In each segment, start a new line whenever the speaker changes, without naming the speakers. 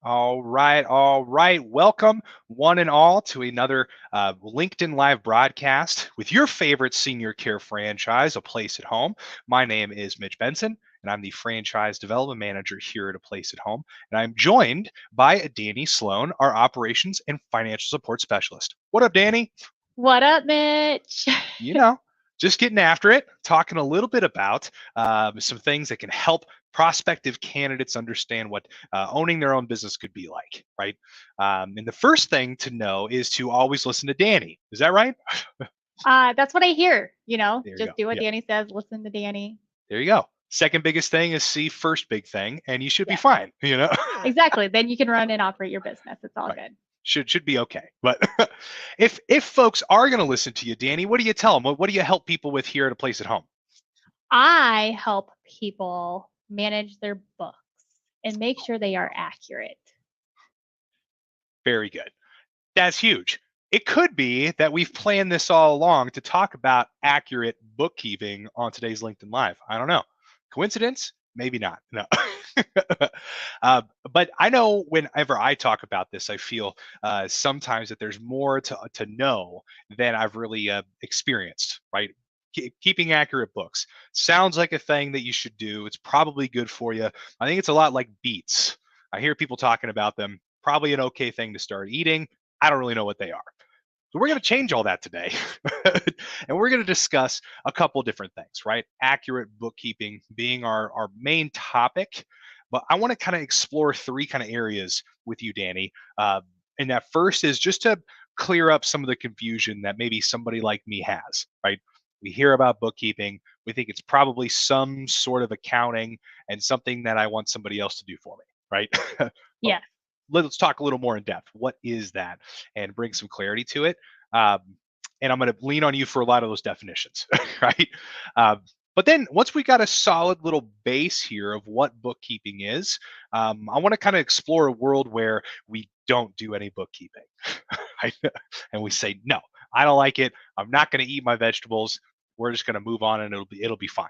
All right, all right. Welcome, one and all, to another LinkedIn Live broadcast with your favorite senior care franchise, A Place at Home. My name is Mitch Benson, and I'm the franchise development manager here at A Place at Home. And I'm joined by Danny Sloan, our operations and financial support specialist. What up, Danny?
What up, Mitch?
You know, just getting after it, talking a little bit about some things that can help prospective candidates understand what owning their own business could be like, right? And the first thing to know is to always listen to Danny. Is that right?
That's what I hear.
There you go.
Just do what
Yeah,
Danny says, listen to Danny.
there you go. Second biggest thing is see first big thing, and you should be
Yeah,
fine.
exactly. Then you can run and operate your business. It's all
Right.
good.
Should be okay. But if folks are going to listen to you, Danny, what do you tell them? What do you help people with here at A Place at Home?
I help people manage their books and make sure they are accurate.
Very good. That's huge. It could be that we've planned this all along to talk about accurate bookkeeping on today's LinkedIn Live. I don't know. Coincidence? Maybe not. No. uh, but I know whenever I talk about this, I feel sometimes that there's more to know than I've really experienced, right? Keeping accurate books sounds like a thing that you should do. It's probably good for you. I think it's a lot like beets. I hear people talking about them. Probably an okay thing to start eating. I don't really know what they are. So we're going to change all that today. And we're going to discuss a couple different things, right? Accurate bookkeeping being our main topic. But I want to kind of explore three kind of areas with you, Danny. And that first is just to clear up some of the confusion that maybe somebody like me has, right? We hear about bookkeeping. We think it's probably some sort of accounting and something that I want somebody else to do for me, right? But
Yeah.
let's talk a little more in depth. What is that? And bring some clarity to it. Um, and I'm going to lean on you for a lot of those definitions, right? But then once we got a solid little base here of what bookkeeping is, I want to kind of explore a world where we don't do any bookkeeping. Right? And we say, no, I don't like it. I'm not going to eat my vegetables. We're just going to move on and it'll be fine,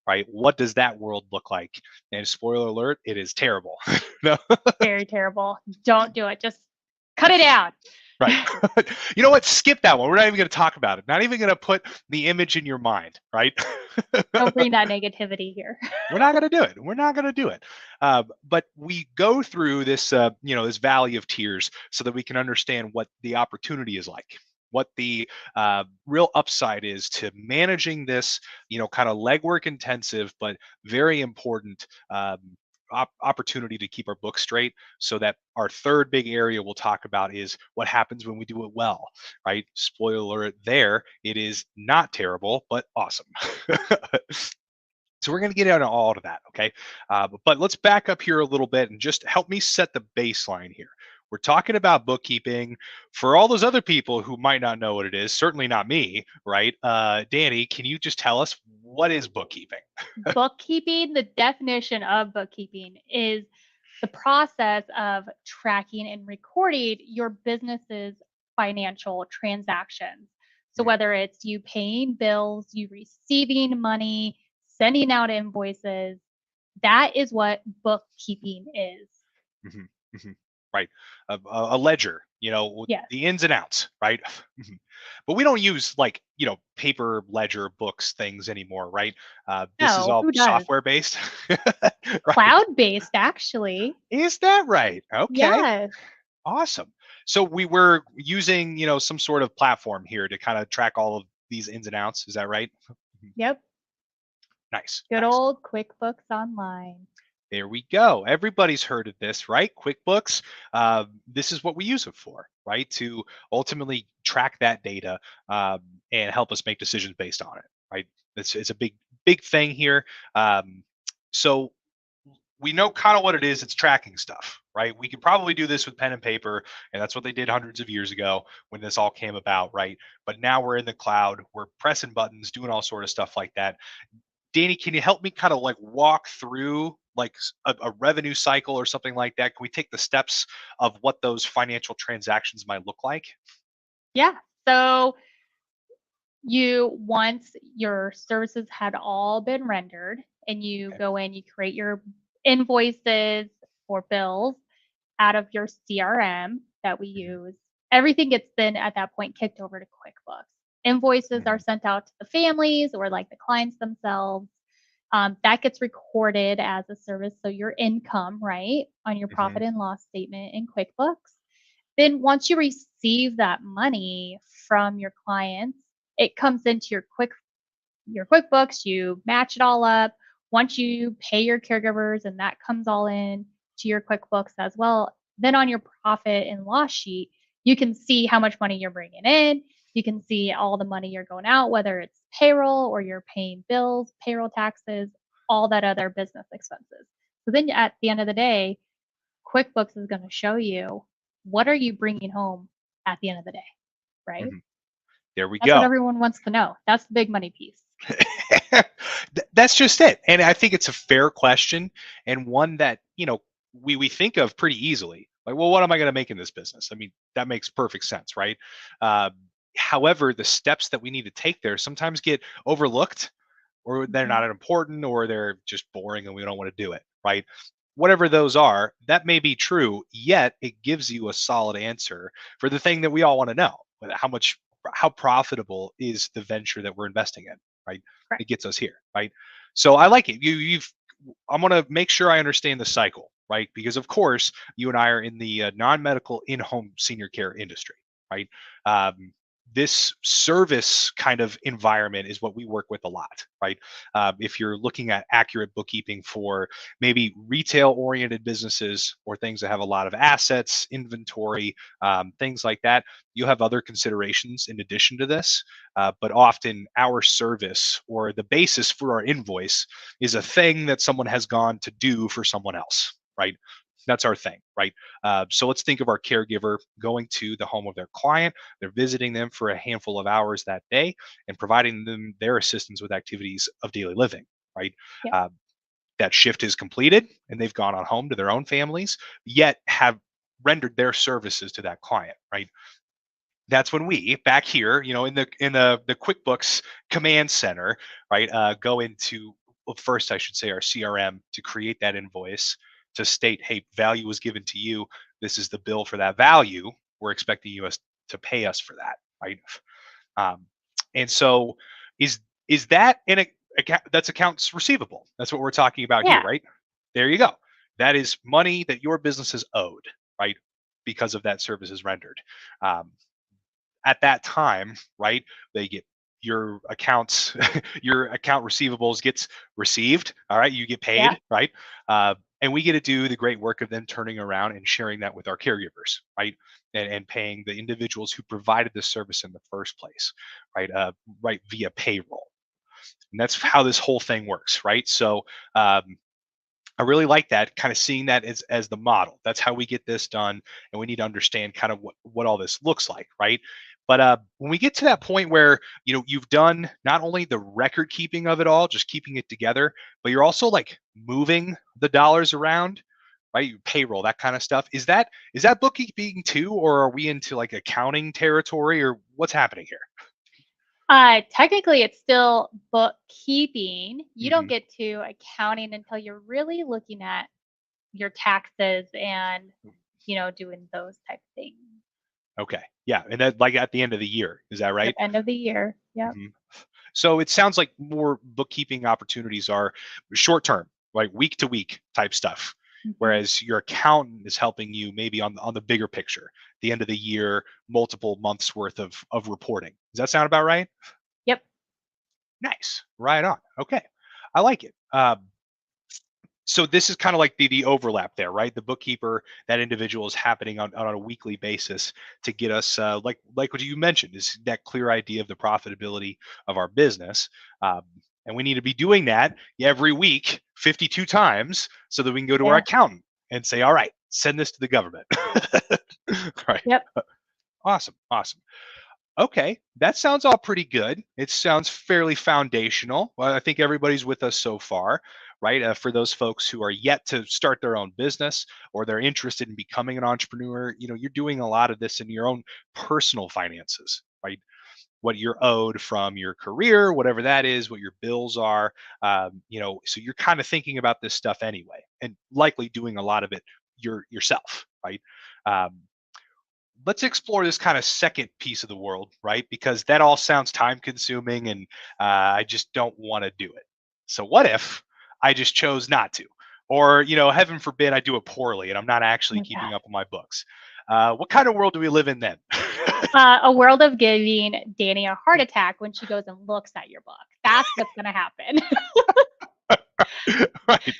right? What does that world look like? And spoiler alert, it is terrible. No,
Very terrible. Don't do it. Just cut it out.
right. You know what? Skip that one. We're not even going to talk about it. Not even going to put the image in your mind, right?
Don't bring that negativity here.
We're not going to do it. We're not going to do it. But we go through this, this valley of tears so that we can understand what the opportunity is like, what the real upside is to managing this, kind of legwork intensive, but very important opportunity to keep our book straight. So that our third big area we'll talk about is what happens when we do it well, right? Spoiler alert there, it is not terrible, but awesome. So we're going to get into all of that, okay? But let's back up here a little bit and just help me set the baseline here. We're talking about bookkeeping for all those other people who might not know what it is. Certainly not me, right? Danny, can you just tell us what is bookkeeping?
Bookkeeping, the definition of bookkeeping is the process of tracking and recording your business's financial transactions. So, whether it's you paying bills, you receiving money, sending out invoices, that is what bookkeeping is.
Mhm, mhm. Right. A ledger,
Yes.
the ins and outs, right? Mhm. But we don't use like, paper ledger books things anymore, right? This is
No,
all
who does?
software based, right?
Cloud based, actually.
Is that right? Okay.
Yes.
Awesome. So we were using, some sort of platform here to kind of track all of these ins and outs. Is that right? Mhm.
Yep.
Nice,
Good
nice.
old QuickBooks Online.
There we go. Everybody's heard of this, right? QuickBooks. This is what we use it for, right? To ultimately track that data and help us make decisions based on it, right? It's a big thing here. So we know kind of what it is. It's tracking stuff, right? We could probably do this with pen and paper, and that's what they did hundreds of years ago when this all came about, right? But now we're in the cloud, we're pressing buttons, doing all sort of stuff like that. Danny, can you help me kind of like walk through like a revenue cycle or something like that? Can we take the steps of what those financial transactions might look like?
Yeah. So once your services had all been rendered and you
Okay.
go in, you create your invoices or bills. out of your CRM that we use. Everything gets then at that point kicked over to QuickBooks. Invoices are
Mhm.
sent out to the families or like the clients themselves. That gets recorded as a service. So your income, right, on your profit
Mhm.
and loss statement in QuickBooks. Then once you receive that money from your clients, it comes into your QuickBooks, you match it all up. Once you pay your caregivers and that comes all in to your QuickBooks as well, then on your profit and loss sheet, you can see how much money you're bringing in. You can see all the money you're going out, whether it's payroll or you're paying bills, payroll taxes, all that other business expenses. So then at the end of the day, QuickBooks is going to show you what are you bringing home at the end of the day, right?
Mhm. There we
That's what
go.
everyone wants to know. That's the big money piece.
That's just it. And I think it's a fair question, and one that, we think of pretty easily. Like, well, what am I going to make in this business? I mean, that makes perfect sense, right? Uh, However, the steps that we need to take there sometimes get overlooked, or they're
Mhm.
not important, or they're just boring and we don't want to do it, right? Whatever those are, that may be true, yet it gives you a solid answer for the thing that we all want to know. How profitable is the venture that we're investing in, right?
Correct.
It gets us here, right? So I like it. I'm going to make sure I understand the cycle, right? Because of course, you and I are in the non-medical in-home senior care industry, right? Um, this service kind of environment is what we work with a lot, right? If you're looking at accurate bookkeeping for maybe retail oriented businesses or things that have a lot of assets, inventory, things like that, you'll have other considerations in addition to this. But often our service or the basis for our invoice is a thing that someone has gone to do for someone else, right? That's our thing, right? So let's think of our caregiver going to the home of their client. They're visiting them for a handful of hours that day and providing them their assistance with activities of daily living, right?
Yep.
Uh, that shift is completed and they've gone on home to their own families, yet have rendered their services to that client, right? That's when we back here, in the QuickBooks command center, right, go into, well, first I should say, our CRM to create that invoice to state, hey, value was given to you. This is the bill for that value. We're expecting you to pay us for that, right? Um, and so, is is that that's accounts receivable? That's what we're talking about here,
Yeah.
right? There you go. That is money that your business is owed, right? Because of that service is rendered. Um, at that time, right? They get your accounts, your account receivables gets received. All right, you get
Yep.
paid, right? And we get to do the great work of then turning around and sharing that with our caregivers, right? And paying the individuals who provided the service in the first place, right? Right, via payroll. And that's how this whole thing works, right? So um, I really like that, kind of seeing that as the model. That's how we get this done, and we need to understand kind of what all this looks like, right? But when we get to that point where you've done not only the record keeping of it all, just keeping it together, but you're also like moving the dollars around, right? Your payroll, that kind of stuff. Is that bookkeeping too, or are we into like accounting territory, or what's happening here?
Technically, it's still bookkeeping. You don't
Hmm.
get to accounting until you're really looking at your taxes and, doing those type of things.
Okay, yeah, and that like at the end of the year, is that
Yep,
right?
end of the year. Yep.
Mhm. So it sounds like more bookkeeping opportunities are short term, like week to week type stuff.
Mhm.
Whereas your accountant is helping you maybe on the bigger picture, the end of the year, multiple months worth of reporting. Does that sound about right?
Yep.
Nice. Right on. Okay. I like it. So this is kind of like the overlap there, right? The bookkeeper, that individual is happening on a weekly basis to get us like what you mentioned, is that clear idea of the profitability of our business. um, and we need to be doing that every week 52 times so that we can go to our
Yeah.
accountant and say, all right, send this to the government. Right.
Yep.
Awesome, awesome. Okay, that sounds all pretty good. It sounds fairly foundational. Well, I think everybody's with us so far, right? For those folks who are yet to start their own business or they're interested in becoming an entrepreneur, you're doing a lot of this in your own personal finances, right? What you're owed from your career, whatever that is, what your bills are, so you're kind of thinking about this stuff anyway, and likely doing a lot of it yourself, right? Um, let's explore this kind of second piece of the world, right? Because that all sounds time consuming and I just don't want to do it. So, what if I just chose not to? Or, heaven forbid I do it poorly and I'm not
Oh
actually
my
keeping
God.
up with my books. What kind of world do we live in then?
A world of giving Danny a heart attack when she goes and looks at your book. That's what's going to happen.
Right.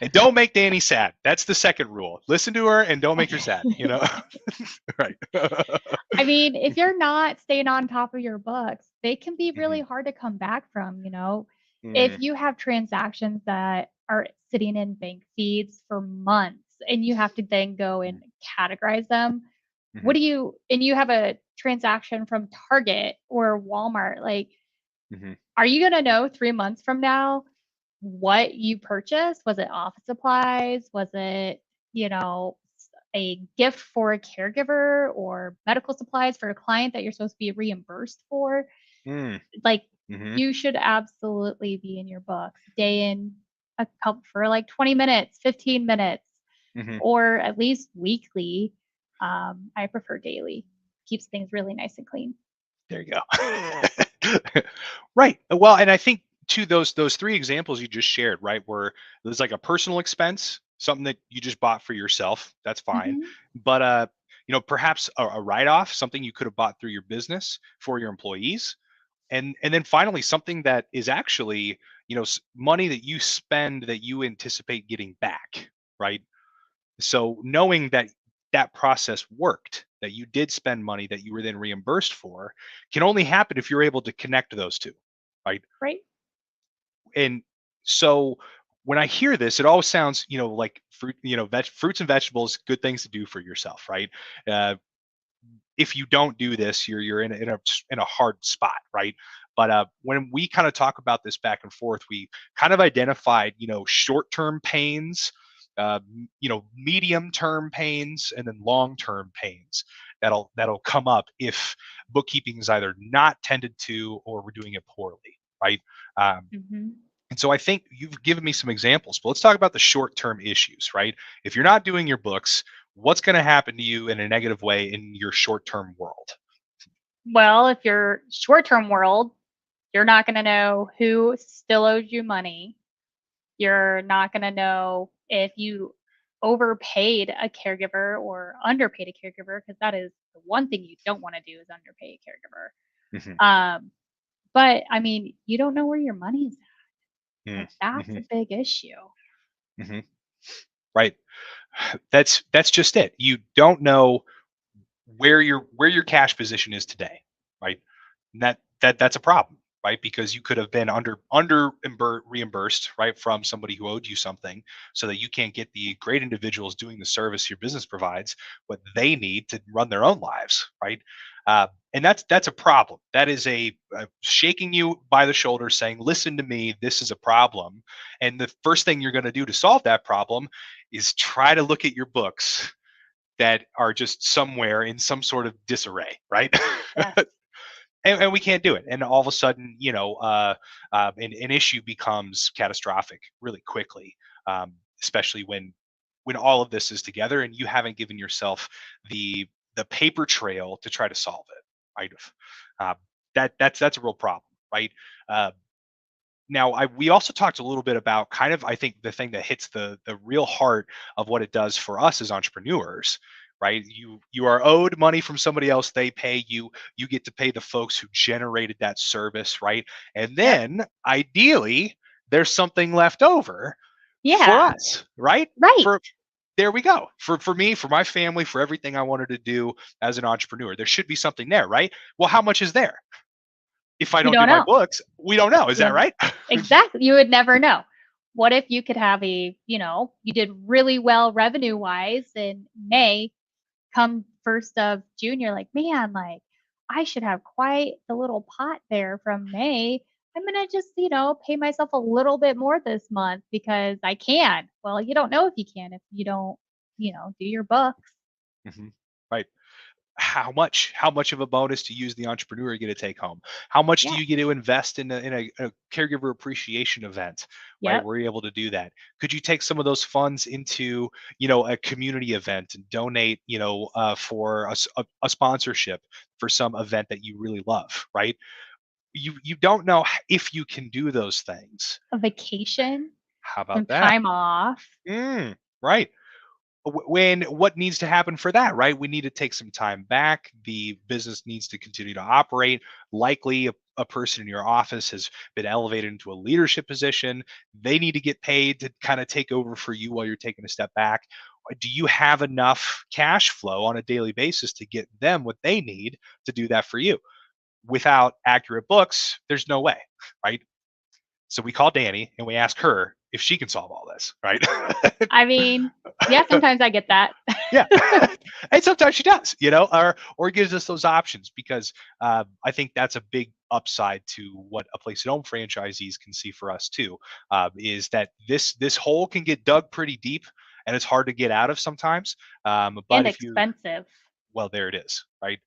And don't make Danny sad. That's the second rule. Listen to her and don't make her sad, Right.
I mean, if you're not staying on top of your books, they can be really
Mhm.
hard to come back from. If
Mm,
you have transactions that are sitting in bank feeds for months and you have to then go
mhm,
and categorize them,
mhm,
and you have a transaction from Target or Walmart, like,
mhm,
are you going to know 3 months from now what you purchased? Was it office supplies? Was it, you know, a gift for a caregiver or medical supplies for a client that you're supposed to be reimbursed for?
mm,
Like,
mhm,
you should absolutely be in your books day in a couple for like 20 minutes, 15 minutes,
mhm.
or at least weekly. I prefer daily. Keeps things really nice and clean.
There you go. Right. Well, and I think to those three examples you just shared, right, where there's like a personal expense, something that you just bought for yourself, that's fine.
Hmm.
But perhaps a write-off, something you could have bought through your business for your employees. And then finally something that is actually, money that you spend that you anticipate getting back, right? So knowing that that process worked, that you did spend money that you were then reimbursed for, can only happen if you're able to connect those two, right?
Right?
And so when I hear this, it always sounds, like fruit, fruits and vegetables, good things to do for yourself, right? Uh, if you don't do this, you're in a hard spot, right? But when we kind of talk about this back and forth, we kind of identified, short-term pains, medium-term pains, and then long-term pains that'll come up if bookkeeping is either not tended to or we're doing it poorly, right? Um,
Hmm.
and so I think you've given me some examples, but let's talk about the short-term issues, right? If you're not doing your books, what's going to happen to you in a negative way in your short-term world?
Well, if you're short term world, you're not going to know who still owes you money. You're not going to know if you overpaid a caregiver or underpaid a caregiver, because that is the one thing you don't want to do is underpay a
Hmm.
caregiver. But I mean, you don't know where your money's at. Like, that's
Mm-hmm.
a big issue.
Hmm. Right. That's just it. You don't know where your cash position is today, right? And that's a problem, right? Because you could have been reimbursed, right, from somebody who owed you something, so that you can't get the great individuals doing the service your business provides what they need to run their own lives, right? And that's a problem. That is a shaking you by the shoulder, saying, "Listen to me. This is a problem." And the first thing you're going to do to solve that problem is try to look at your books that are just somewhere in some sort of disarray, right?
Yes.
And we can't do it. And all of a sudden, an issue becomes catastrophic really quickly, especially when all of this is together and you haven't given yourself the paper trail to try to solve it, right? Uh, that's a real problem, right? Uh, now, we also talked a little bit about kind of, I think, the thing that hits the real heart of what it does for us as entrepreneurs, right? You are owed money from somebody else, they pay you, you get to pay the folks who generated that service, right? And
Yep.
then ideally, there's something left over for
Yeah.
us, right?
Right.
For There we go. For me, for my family, for everything I wanted to do as an entrepreneur, there should be something there, right? Well, how much is there? If I
You
don't
don't
do my
know.
books, we don't know. Is
You
that
would
right?
exactly. You would never know. What if you could have you did really well revenue wise in May, come first of June, you're like, man, like I should have quite the little pot there from May. I'm gonna just, pay myself a little bit more this month because I can. Well, you don't know if you can if you don't, do your books.
Mhm. Right. how much of a bonus to use the entrepreneur get to take home? How much do
Yeah.
you get to invest in a caregiver appreciation event, right?
Yep.
Where you're able to do that. Could you take some of those funds into, a community event and donate, for a sponsorship for some event that you really love, right? You don't know if you can do those things.
A vacation,
How
some
about that?
time off.
Right. When what needs to happen for that, right? We need to take some time back. The business needs to continue to operate. Likely a person in your office has been elevated into a leadership position. They need to get paid to kind of take over for you while you're taking a step back. Do you have enough cash flow on a daily basis to get them what they need to do that for you? Without accurate books, there's no way, right? So we call Danny and we ask her if she can solve all this, right?
I mean, yeah, sometimes I get that.
Yeah. And sometimes she does, or gives us those options because I think that's a big upside to what a place at home franchisees can see for us too, is that this hole can get dug pretty deep and it's hard to get out of sometimes. But
And
if you,
expensive.
well, there it is, right?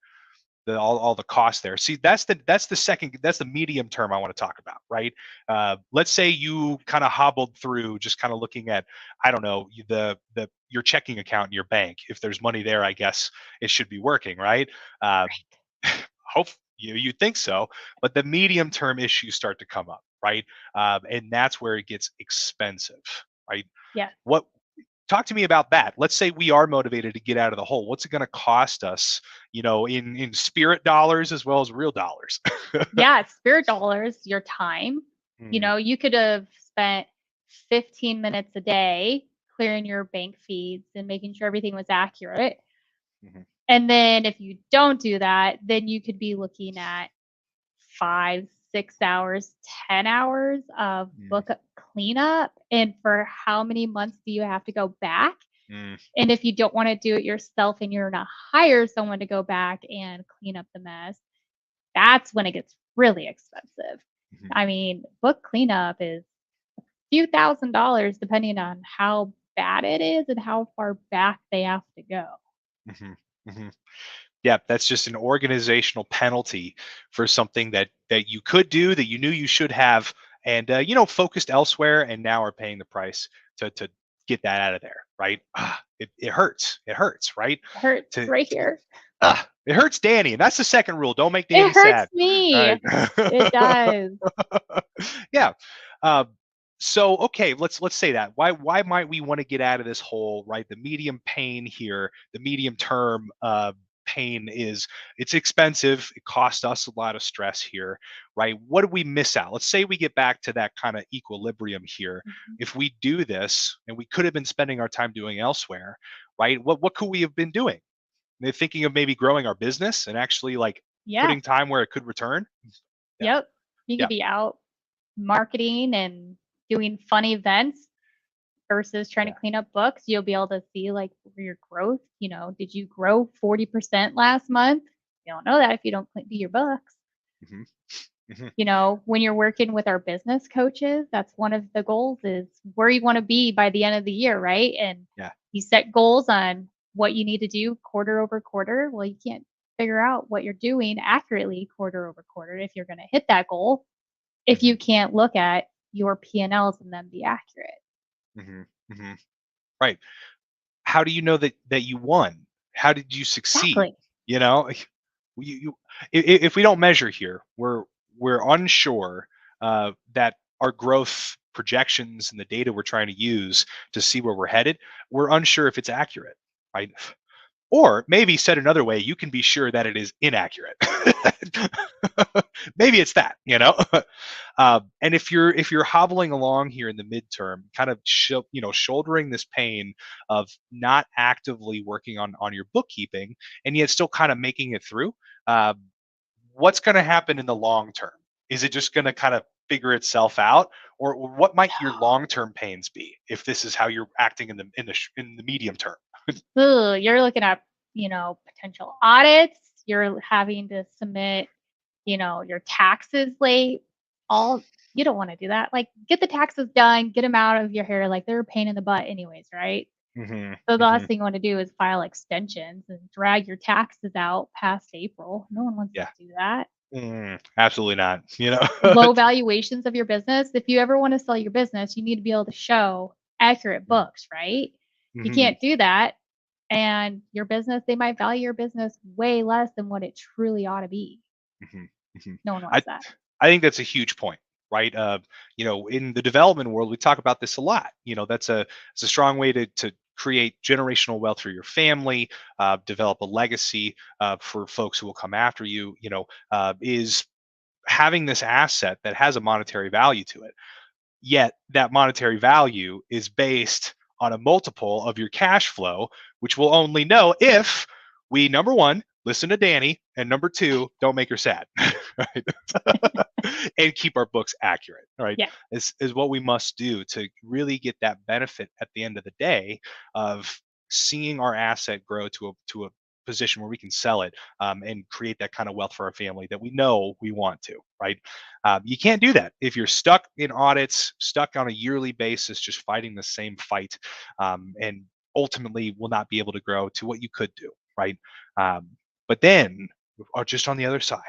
All the costs there. See, that's the medium term I want to talk about, right? Let's say you kind of hobbled through just kind of looking at, I don't know, the your checking account in your bank. If there's money there, I guess it should be working, right? Uh,
Right.
hope you think so, but the medium term issues start to come up, right? And that's where it gets expensive, right?
Yes.
What Talk to me about that. Let's say we are motivated to get out of the hole. What's it going to cost us, in spirit dollars as well as real dollars?
Yeah, it's spirit dollars, your time.
Mm,
You could have spent 15 minutes a day clearing your bank feeds and making sure everything was accurate.
mhm,
And then if you don't do that, then you could be looking at 5, 6 hours, 10 hours of
mm,
book cleanup. And for how many months do you have to go back?
mm,
And if you don't want to do it yourself and you're not hire someone to go back and clean up the mess, that's when it gets really expensive.
mhm,
I mean, book cleanup is a few $1,000s depending on how bad it is and how far back they have to go.
mhm, mhm. Yeah, that's just an organizational penalty for something that you could do that you knew you should have, and focused elsewhere, and now are paying the price to get that out of there, right? It hurts. It hurts, right?
It hurts
To
right here.
It hurts Danny, and that's the second rule. Don't make
It
Danny
hurts
sad. All
me.
right.
It does.
Yeah. So okay, let's say that. Why might we want to get out of this hole, right? The medium pain here, the medium term pain is it's expensive. It costs us a lot of stress here, right? What do we miss out? Let's say we get back to that kind of equilibrium here.
Mhm.
If we do this, and we could have been spending our time doing elsewhere, right? What could we have been doing? They're thinking of maybe growing our business and actually like
Yes.
putting time where it could return. Yeah,
Yep. You
yeah,
could be out marketing and doing fun events versus trying to
yeah.
clean up books. You'll be able to see like your growth. Did you grow 40% last month? You don't know that if you don't do your books.
Hmm. Hmm.
When you're working with our business coaches, that's one of the goals is where you want to be by the end of the year, right? And
Yeah.
you set goals on what you need to do quarter over quarter. Well, you can't figure out what you're doing accurately quarter over quarter if you're going to hit that goal if
Hmm.
you can't look at your P&Ls and then be accurate.
Hmm. Hmm. Right. How do you know that you won? How did you succeed?
Exactly.
You know, like, if we don't measure here, we're unsure that our growth projections and the data we're trying to use to see where we're headed, we're unsure if it's accurate, right? Or maybe said another way, you can be sure that it is inaccurate. Maybe it's that, and if you're hobbling along here in the midterm, kind of shouldering this pain of not actively working on your bookkeeping, and yet still kind of making it through, uh, what's going to happen in the long term? Is it just going to kind of figure itself out, or what might your long term pains be if this is how you're acting in the medium term?
Ugh, you're looking at, potential audits. You're having to submit, your taxes late. You don't want to do that. Like, get the taxes done, get them out of your hair. Like, they're a pain in the butt, anyways, right?
Hmm.
So the
Hmm.
last thing you want to do is file extensions and drag your taxes out past April. No one wants to
Yeah.
do that.
Absolutely not.
Low valuations of your business. If you ever want to sell your business, you need to be able to show accurate books, right? You
Hmm.
can't do that. And your business, they might value your business way less than what it truly ought to be.
Hmm. Hmm.
No one
I
wants that.
I think that's a huge point, right? In the development world, we talk about this a lot. That's it's a strong way to create generational wealth for your family, develop a legacy for folks who will come after you. Is having this asset that has a monetary value to it. Yet that monetary value is based on a multiple of your cash flow, which we'll only know if we, number one, listen to Danny, and number two, don't make her sad, right? And keep our books accurate, right?
Yeah.
Is what we must do to really get that benefit at the end of the day of seeing our asset grow to a position where we can sell it and create that kind of wealth for our family that we know we want to, right? You can't do that if you're stuck in audits, stuck on a yearly basis, just fighting the same fight, and ultimately will not be able to grow to what you could do, right? Um, but then, just on the other side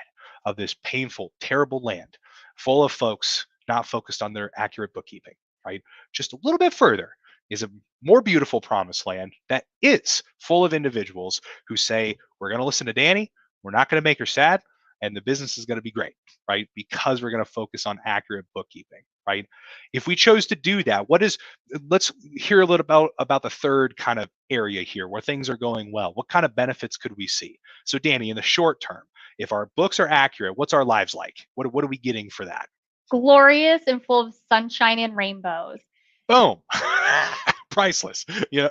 of this painful, terrible land, full of folks not focused on their accurate bookkeeping, right? Just a little bit further is a more beautiful promised land that is full of individuals who say, we're going to listen to Danny, we're not going to make her sad, and the business is going to be great, right? Because we're going to focus on accurate bookkeeping, right? If we chose to do that, let's hear a little about the third kind of area here where things are going well. What kind of benefits could we see? So, Danny, in the short term, if our books are accurate, what's our lives like? What are we getting for that?
Glorious and full of sunshine and rainbows.
Boom. Priceless. Yeah.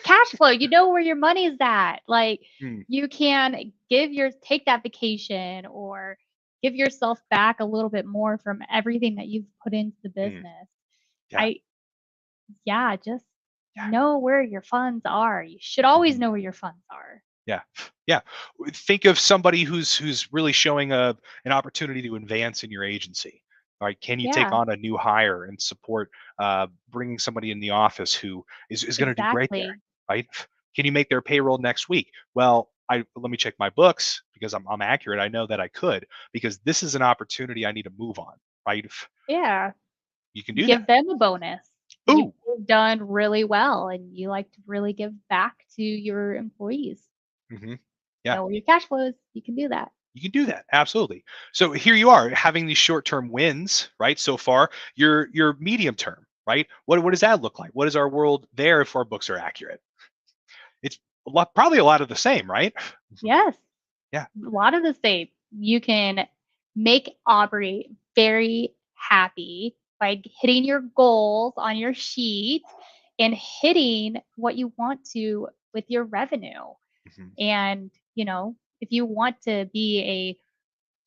Cash flow, you know where your money's at. Like
Mm,
you can take that vacation or give yourself back a little bit more from everything that you've put into the
mm,
business.
yeah.
I Yeah, just
Yeah.
know where your funds are. You should always
Mhm.
know where your funds are.
Yeah. Yeah. Think of somebody who's really showing an opportunity to advance in your agency. All right. Can you take
Yeah,
on a new hire and support bringing somebody in the office who is going to do great there?
exactly.
Right. Can you make their payroll next week? Well, let me check my books because I'm accurate. I know that I could because this is an opportunity I need to move on. Right.
Yeah,
You can do that.
give them a bonus. You've
Ooh.
done really well and you like to really give back to your employees.
Hmm. Yeah.
Know where your cash flows. You can do that.
You can do that. Absolutely. So here you are having these short-term wins, right? So far, your medium term, right? What does that look like? What is our world there if our books are accurate? It's probably a lot of the same, right?
Yes,
Yeah.
a lot of the same. You can make Aubrey very happy by hitting your goals on your sheet and hitting what you want to with your revenue.
Mhm.
And, if you want to be a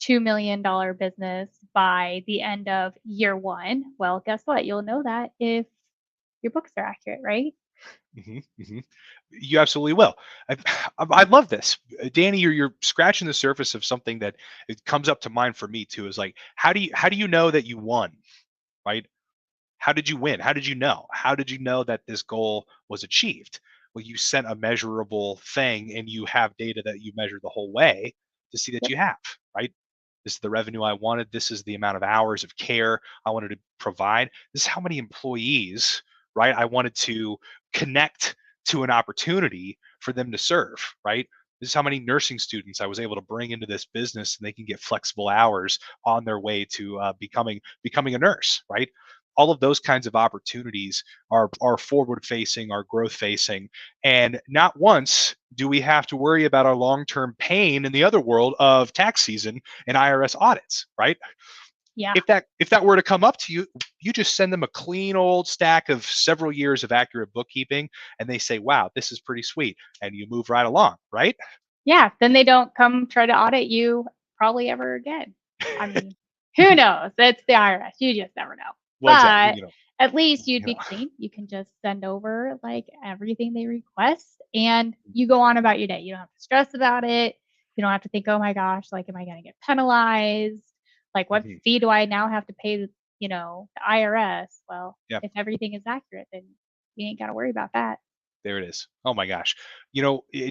$2 million business by the end of year one, well, guess what? You'll know that if your books are accurate, right?
Mhm. Mhm. You absolutely will. I, I love this, Danny. You're scratching the surface of something that it comes up to mind for me too. Is like, how do you know that you won, right? How did you win? How did you know? How did you know that this goal was achieved? Well, you sent a measurable thing and you have data that you measured the whole way to see that
Yep.
you have, right? This is the revenue I wanted. This is the amount of hours of care I wanted to provide. This is how many employees, right? I wanted to connect to an opportunity for them to serve, right? This is how many nursing students I was able to bring into this business, and they can get flexible hours on their way to becoming a nurse, right? All of those kinds of opportunities are forward facing, are growth facing, and not once do we have to worry about our long term pain in the other world of tax season and IRS audits, right?
Yeah.
If that were to come up to you, you just send them a clean old stack of several years of accurate bookkeeping, and they say, "Wow, this is pretty sweet," and you move right along, right?
Yeah. Then they don't come try to audit you probably ever again. I mean, who knows? It's the IRS. You just never know.
Well, exactly.
But at least you'd
You
be
know.
clean. You can just send over like everything they request and you go on about your day. You don't have to stress about it. You don't have to think, oh my gosh, like, am I going to get penalized? Like, what
Mhm.
fee do I now have to pay, the IRS? Well,
Yeah.
if everything is accurate, then You ain't got to worry about that.
There it is. Oh my gosh.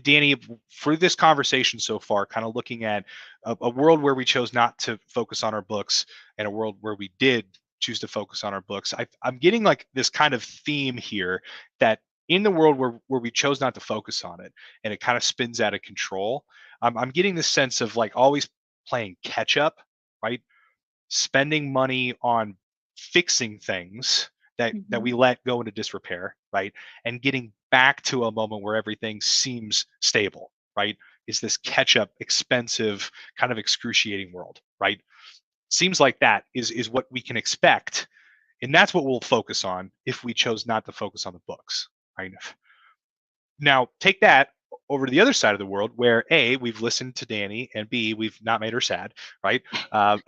Danny, for this conversation so far, kind of looking at a world where we chose not to focus on our books and a world where we did choose to focus on our books, I'm getting like this kind of theme here that in the world where we chose not to focus on it and it kind of spins out of control, I'm getting this sense of like always playing catch up, right? Spending money on fixing things that
Hmm.
we let go into disrepair, right? And getting back to a moment where everything seems stable, right? Is this catch up, expensive, kind of excruciating world, right? Seems like that is what we can expect, and that's what we'll focus on if we chose not to focus on the books, right? Now, take that over to the other side of the world where A, we've listened to Danny, and B, we've not made her sad, right? Uh,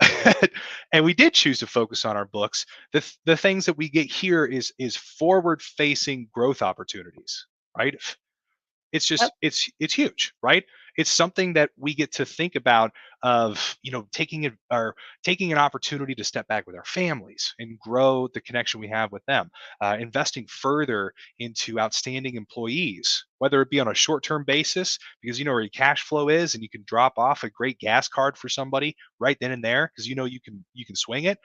and we did choose to focus on our books. The things that we get here is forward facing growth opportunities, right? It's
Yep.
just it's huge, right? It's something that we get to think about of taking it or taking an opportunity to step back with our families and grow the connection we have with them, investing further into outstanding employees, whether it be on a short-term basis because you know where your cash flow is and you can drop off a great gas card for somebody right then and there because you can swing it,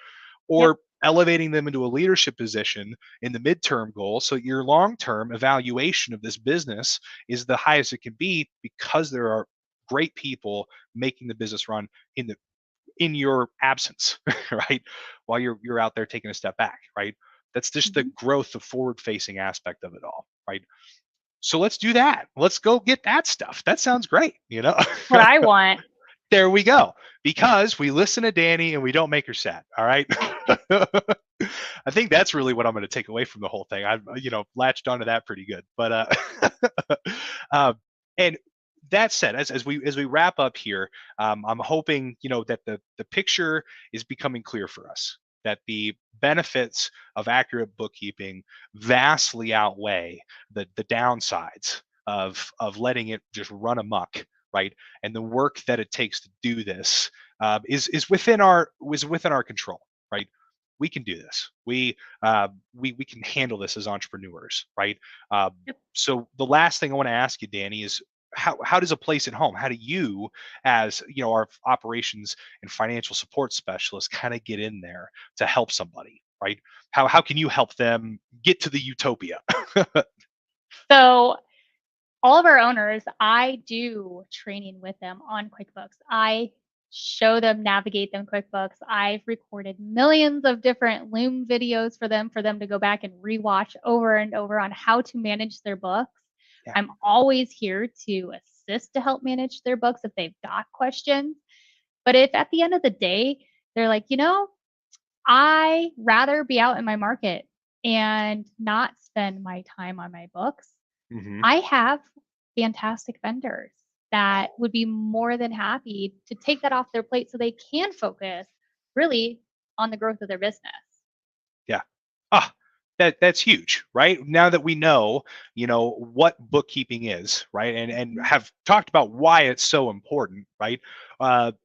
Yep.
or elevating them into a leadership position in the midterm goal so your long-term evaluation of this business is the highest it can be because there are great people making the business run in your absence, right? While you're out there taking a step back, right? That's just the
Hmm.
growth, the forward facing aspect of it all, right? So let's do that. Let's go get that stuff. That sounds great.
What I want.
There we go. Because we listen to Danny and we don't make her sad. All right. I think that's really what I'm going to take away from the whole thing. I've latched onto that pretty good. But uh, and that said, as we wrap up here, I'm hoping that the picture is becoming clear for us. That the benefits of accurate bookkeeping vastly outweigh the downsides of letting it just run amok, right? And the work that it takes to do this is within our control, right? We can do this. We can handle this as entrepreneurs, right? Uh,
Yep.
so the last thing I want to ask you, Danny, is how does a place at home? How do you, as our operations and financial support specialist, kind of get in there to help somebody, right? How can you help them get to the utopia?
So all of our owners, I do training with them on QuickBooks. I show them, navigate them QuickBooks. I've recorded millions of different Loom videos for them to go back and rewatch over and over on how to manage their books.
Yeah.
I'm always here to assist to help manage their books if they've got questions. But if at the end of the day, they're like, I rather be out in my market and not spend my time on my books.
Hmm.
I have fantastic vendors that would be more than happy to take that off their plate so they can focus really on the growth of their business.
Yeah. Ah, that's huge, right? Now that we know, what bookkeeping is, right? And
Mhm.
have talked about why it's so important, right?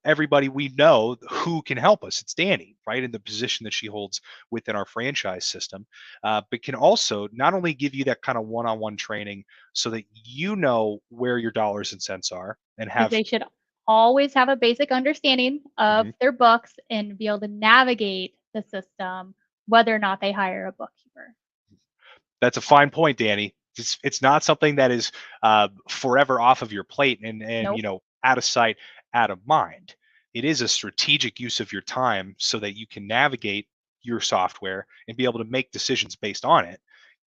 Everybody we know who can help us. It's Danny, right? In the position that she holds within our franchise system, but can also not only give you that kind of one-on-one training so that you know where your dollars and cents are and
Because
have.
they should always have a basic understanding of
Mhm.
their books and be able to navigate the system, whether or not they hire a bookkeeper.
That's a fine point, Danny. It's not something that is forever off of your plate and
Nope.
out of sight, out of mind. It is a strategic use of your time so that you can navigate your software and be able to make decisions based on it.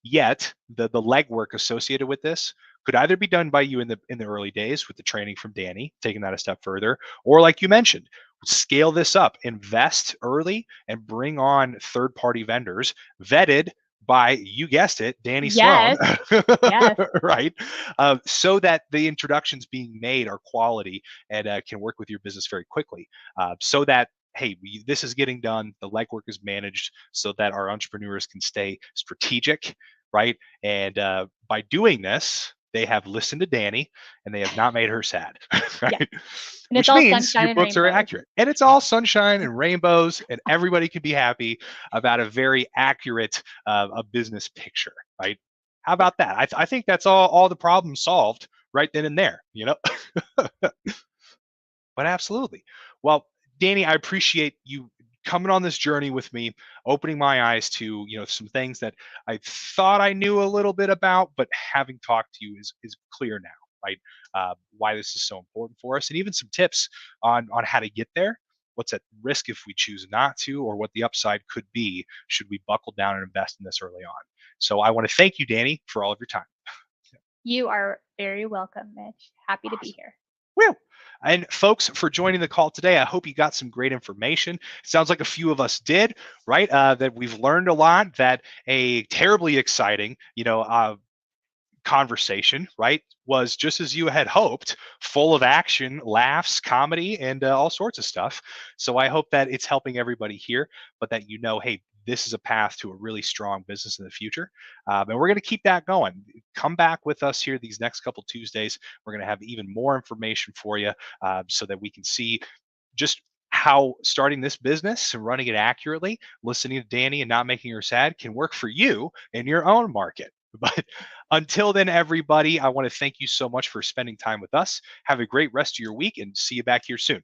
Yet the legwork associated with this could either be done by you in the early days with the training from Danny, taking that a step further, or like you mentioned, scale this up, invest early, and bring on third-party vendors vetted by, you guessed it, Danny Sloan,
Yes. Yes.
right? So that the introductions being made are quality and can work with your business very quickly. So that, hey, this is getting done, the legwork is managed so that our entrepreneurs can stay strategic, right? And by doing this, they have listened to Danny and they have not made her sad,
Yes.
right?
And it's
Which
all
means
sunshine
your
and
books are
rainbows.
accurate. And it's all sunshine and rainbows, and everybody can be happy about a very accurate a business picture, right? How about that? I think that's all the problems solved right then and there, you know? But absolutely. Well, Danny, I appreciate you coming on this journey with me, opening my eyes to, some things that I thought I knew a little bit about, but having talked to you is clear now, right? Why this is so important for us, and even some tips on how to get there. What's at risk if we choose not to, or what the upside could be should we buckle down and invest in this early on. So I want to thank you, Danny, for all of your time.
You are very welcome, Mitch. Happy to be
Awesome.
here.
Woo! And folks, for joining the call today, I hope you got some great information. Sounds like a few of us did, right? That we've learned a lot. That a terribly exciting, conversation, right, was just as you had hoped, full of action, laughs, comedy, and all sorts of stuff. So I hope that it's helping everybody here, but that hey, this is a path to a really strong business in the future. And we're going to keep that going. Come back with us here these next couple Tuesdays. We're going to have even more information for you so that we can see just how starting this business and running it accurately, listening to Danny and not making her sad can work for you in your own market. But until then, everybody, I want to thank you so much for spending time with us. Have a great rest of your week and see you back here soon.